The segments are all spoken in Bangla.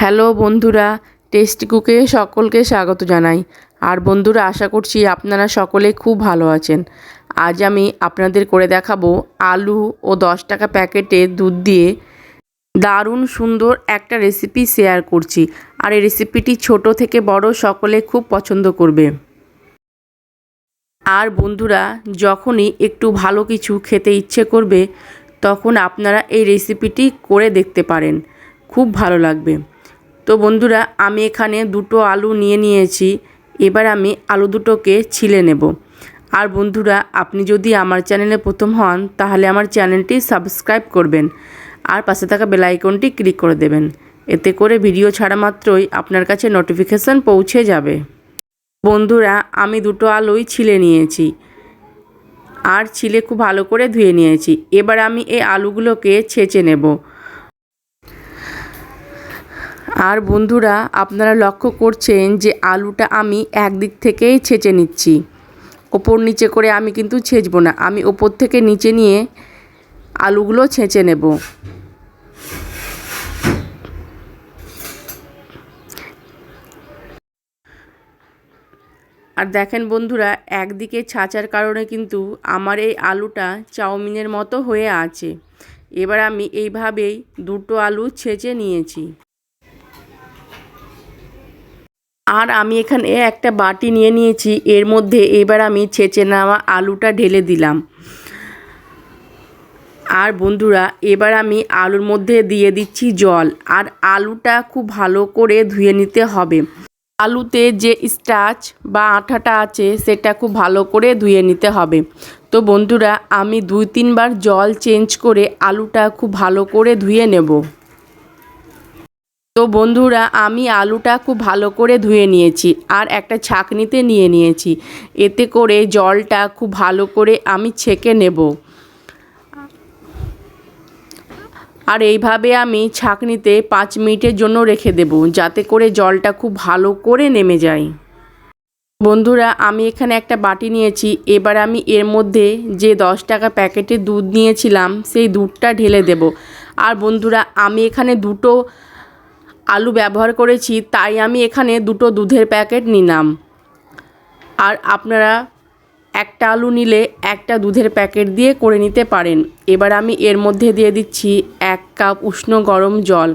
হ্যালো বন্ধুরা, টেস্টি কুকে সকলকে স্বাগত জানাই। আর বন্ধুরা, আশা করছি আপনারা সকলে খুব ভালো আছেন। আজ আমি আপনাদের করে দেখাবো আলু ও 10 টাকা প্যাকেটে দুধ দিয়ে দারুণ সুন্দর একটা রেসিপি শেয়ার করছি। আর এই রেসিপিটি ছোট থেকে বড় সকলে খুব পছন্দ করবে। আর বন্ধুরা, যখনই একটু ভালো কিছু খেতে ইচ্ছে করবে তখন আপনারা এই রেসিপিটি করে দেখতে পারেন, খুব ভালো লাগবে। তো বন্ধুরা, আমি এখানে দুটো আলু নিয়েছি। এবার আমি আলু দুটোকে ছিলে নেব। আর বন্ধুরা, আপনি যদি আমার চ্যানেলে প্রথম হন তাহলে আমার চ্যানেলটি সাবস্ক্রাইব করবেন আর পাশে থাকা বেল আইকনটি ক্লিক করে দেবেন। এতে করে ভিডিও ছাড়া মাত্রই আপনার কাছে নোটিফিকেশান পৌঁছে যাবে। বন্ধুরা, আমি দুটো আলুই ছিলে নিয়েছি আর ছিলে খুব ভালো করে ধুয়ে নিয়েছি। এবার আমি এই আলুগুলোকে ছেঁচে নেব। আর বন্ধুরা, আপনারা লক্ষ্য করছেন যে আলুটা আমি একদিক থেকেই ছেঁচে নিচ্ছি, ওপর নিচে করে আমি কিন্তু ছেঁচবো না, আমি ওপর থেকে নিচে নিয়ে আলুগুলো ছেঁচে নেব। আর দেখেন বন্ধুরা, একদিকে ছাঁচার কারণে কিন্তু আমার এই আলুটা চাউমিনের মতো হয়ে আছে। এবার আমি এইভাবেই দুটো আলু ছেঁচে নিয়েছি। আর আমি এখানে একটা বাটি নিয়েছি, এর মধ্যে এবার আমি ছেঁচে নেওয়া আলুটা ঢেলে দিলাম। আর বন্ধুরা, এবার আমি আলুর মধ্যে দিয়ে দিচ্ছি জল। আর আলুটা খুব ভালো করে ধুয়ে নিতে হবে। আলুতে যে স্টার্চ বা আঠাটা আছে সেটা খুব ভালো করে ধুয়ে নিতে হবে। তো বন্ধুরা, আমি 2-3 বার জল চেঞ্জ করে আলুটা খুব ভালো করে ধুয়ে নেব। তো বন্ধুরা, আমি আলুটা খুব ভালো করে ধুয়ে নিয়েছি আর একটা ছাঁকনিতে নিয়েছি। এতে করে জলটা খুব ভালো করে আমি ছেঁকে নেব। আর এইভাবে আমি ছাঁকনিতে 5 মিনিটের জন্য রেখে দেব, যাতে করে জলটা খুব ভালো করে নেমে যায়। বন্ধুরা, আমি এখানে একটা বাটি নিয়েছি। এবার আমি এর মধ্যে যে 10 টাকা প্যাকেটের দুধ নিয়েছিলাম সেই দুধটা ঢেলে দেব। আর বন্ধুরা, আমি এখানে দুটো আলু ব্যবহার করেছি, তাই আমি এখানে দুটো দুধের প্যাকেট নিলাম। আর আপনারা একটা আলু নিলে একটা দুধের প্যাকেট দিয়ে করে নিতে পারেন। এবার আমি এর মধ্যে দিয়ে দিচ্ছি 1 কাপ উষ্ণ গরম জল।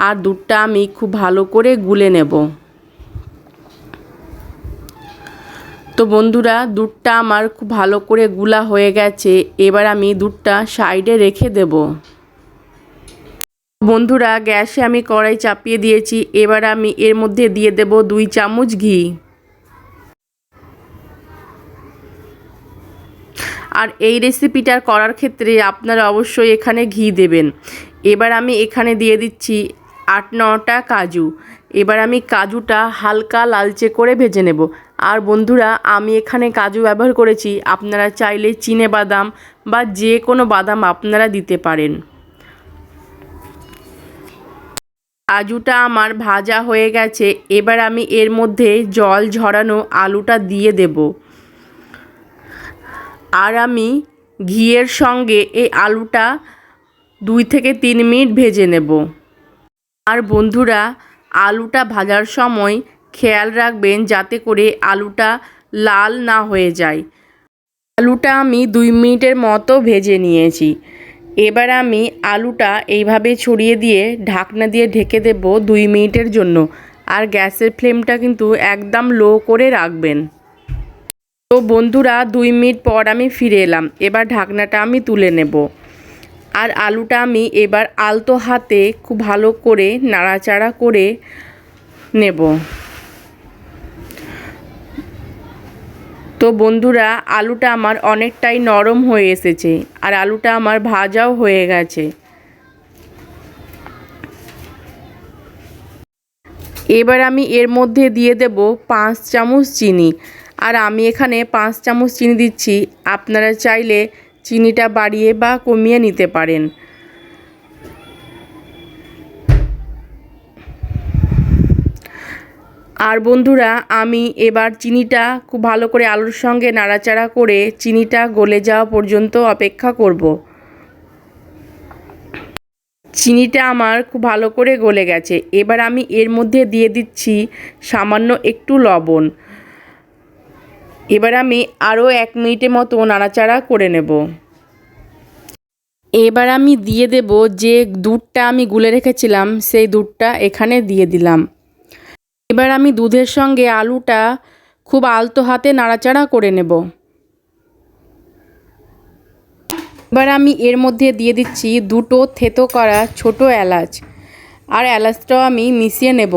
আর দুধটা আমি খুব ভালো করে গুলে নেব। তো বন্ধুরা, দুধটা আমার খুব ভালো করে গুলা হয়ে গেছে। এবার আমি দুধটা সাইডে রেখে দেব। বন্ধুরা, গ্যাসে আমি কড়াই চাপিয়ে দিয়েছি। এবার আমি এর মধ্যে দিয়ে দেব 2 চামচ ঘি। আর এই রেসিপিটার করার ক্ষেত্রে আপনারা অবশ্যই এখানে ঘি দেবেন। এবার আমি এখানে দিয়ে দিচ্ছি 8-9টা কাজু। এবার আমি কাজুটা হালকা লালচে করে ভেজে নেব। আর বন্ধুরা, আমি এখানে কাজু ব্যবহার করেছি, আপনারা চাইলে চিনে বাদাম বা যে কোনো বাদাম আপনারা দিতে পারেন। কাজুটা আমার ভাজা হয়ে গেছে। এবার আমি এর মধ্যে জল ঝরানো আলুটা দিয়ে দেব। আর আমি ঘিয়ের সঙ্গে এই আলুটা 2 থেকে 3 মিনিট ভেজে নেব। আর বন্ধুরা, আলুটা ভাজার সময় খেয়াল রাখবেন যাতে করে আলুটা লাল না হয়ে যায়। আলুটা আমি 2 মিনিটের মতো ভেজে নিয়েছি। এবার আমি আলুটা এইভাবে ছড়িয়ে দিয়ে ঢাকনা দিয়ে ঢেকে দেব 2 মিনিটের জন্য। আর গ্যাসের ফ্লেমটা কিন্তু একদম লো করে রাখবেন। তো বন্ধুরা, 2 মিনিট পর আমি ফিরে এলাম। এবার ঢাকনাটা আমি তুলে নেব। আর আলুটা আমি এবার আলতো হাতে খুব ভালো করে নাড়াচাড়া করে নেব। তো বন্ধুরা, আলুটা আমার অনেকটাই নরম হয়ে এসেছে আর আলুটা আমার ভাজাও হয়ে গেছে। এবার আমি এর মধ্যে দিয়ে দেব 5 চামচ চিনি। আর আমি এখানে 5 চামচ চিনি দিচ্ছি, আপনারা চাইলে চিনিটা বাড়িয়ে বা কমিয়ে নিতে পারেন। আর বন্ধুরা, আমি এবার চিনিটা খুব ভালো করে আলুর সঙ্গে নাড়াচাড়া করে চিনিটা গলে যাওয়া পর্যন্ত অপেক্ষা করব। চিনিটা আমার খুব ভালো করে গলে গেছে। এবার আমি এর মধ্যে দিয়ে দিচ্ছি সামান্য একটু লবণ। এবার আমি আরও 1 মিনিটের মতো নাড়াচাড়া করে নেব। এবার আমি দিয়ে দেব যে দুধটা আমি গুলে রেখেছিলাম, সেই দুধটা এখানে দিয়ে দিলাম। এবার আমি দুধের সঙ্গে আলুটা খুব আলতো হাতে নাড়াচাড়া করে নেব। এবার আমি এর মধ্যে দিয়ে দিচ্ছি 2টো থেতো করা ছোট এলাচ, আর এলাচটাও আমি মিশিয়ে নেব।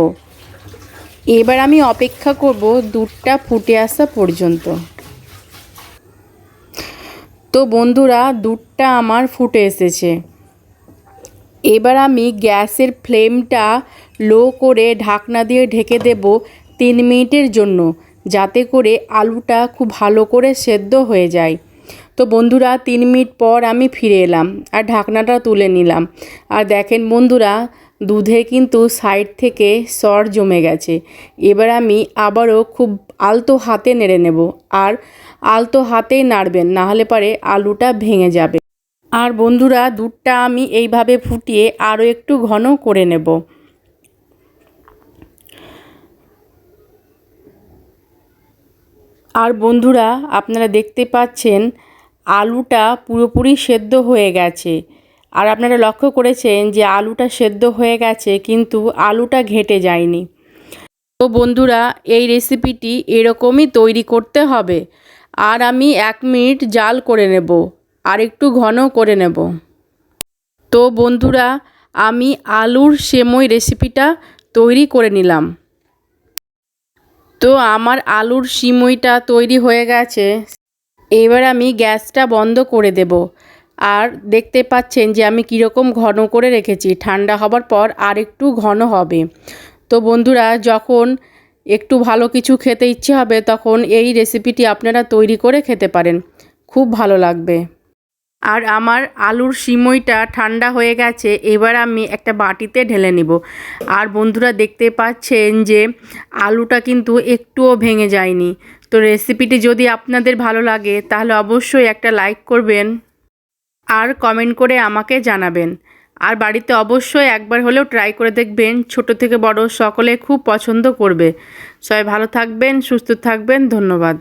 এবার আমি অপেক্ষা করব দুধটা ফুটে আসা পর্যন্ত। তো বন্ধুরা, দুধটা আমার ফুটে এসেছে। এবার আমি গ্যাসের ফ্লেমটা লো করে ঢাকনা দিয়ে ঢেকে দেব 3 মিনিটের জন্য, যাতে করে আলুটা খুব ভালো করে সেদ্ধ হয়ে যায়। তো বন্ধুরা, 3 মিনিট পর আমি ফিরে এলাম আর ঢাকনাটা তুলে নিলাম। আর দেখেন বন্ধুরা, দুধে কিন্তু সাইড থেকে সর জমে গেছে। এবার আমি আবারও খুব আলতো হাতে নেড়ে নেব, আর আলতো হাতেই নাড়বেন, নাহলে পরে আলুটা ভেঙে যাবে। আর বন্ধুরা, দুধটা আমি এইভাবে ফুটিয়ে আরও একটু ঘন করে নেব। আর বন্ধুরা, আপনারা দেখতে পাচ্ছেন আলুটা পুরোপুরি সেদ্ধ হয়ে গেছে। আর আপনারা লক্ষ্য করেছেন যে আলুটা সেদ্ধ হয়ে গেছে, কিন্তু আলুটা ঘেঁটে যায়নি। তো বন্ধুরা, এই রেসিপিটি এরকমই তৈরি করতে হবে। আর আমি 1 মিনিট জাল করে নেব, আর একটু ঘন করে নেব। তো বন্ধুরা, আমি আলুর সেমই রেসিপিটা তৈরি করে নিলাম। তো আমার আলুর সিমইটা তৈরি হয়ে গেছে। এবার আমি গ্যাসটা বন্ধ করে দেব। আর দেখতে পাচ্ছেন যে আমি কীরকম ঘন করে রেখেছি। ঠান্ডা হবার পর আর একটু ঘন হবে। তো বন্ধুরা, যখন একটু ভালো কিছু খেতে ইচ্ছে হবে, তখন এই রেসিপিটি আপনারা তৈরি করে খেতে পারেন, খুব ভালো লাগবে। আর আমার আলুর সিমইটা ঠান্ডা হয়ে গেছে। এবার আমি একটা বাটিতে ঢেলে নিব। আর বন্ধুরা, দেখতে পাচ্ছেন যে আলুটা কিন্তু একটুও ভেঙে যায়নি। তো রেসিপিটি যদি আপনাদের ভালো লাগে, তাহলে অবশ্যই একটা লাইক করবেন আর কমেন্ট করে আমাকে জানাবেন। আর বাড়িতে অবশ্যই একবার হলেও ট্রাই করে দেখবেন। ছোট থেকে বড় সকলে খুব পছন্দ করবে। সবাই ভালো থাকবেন, সুস্থ থাকবেন। ধন্যবাদ।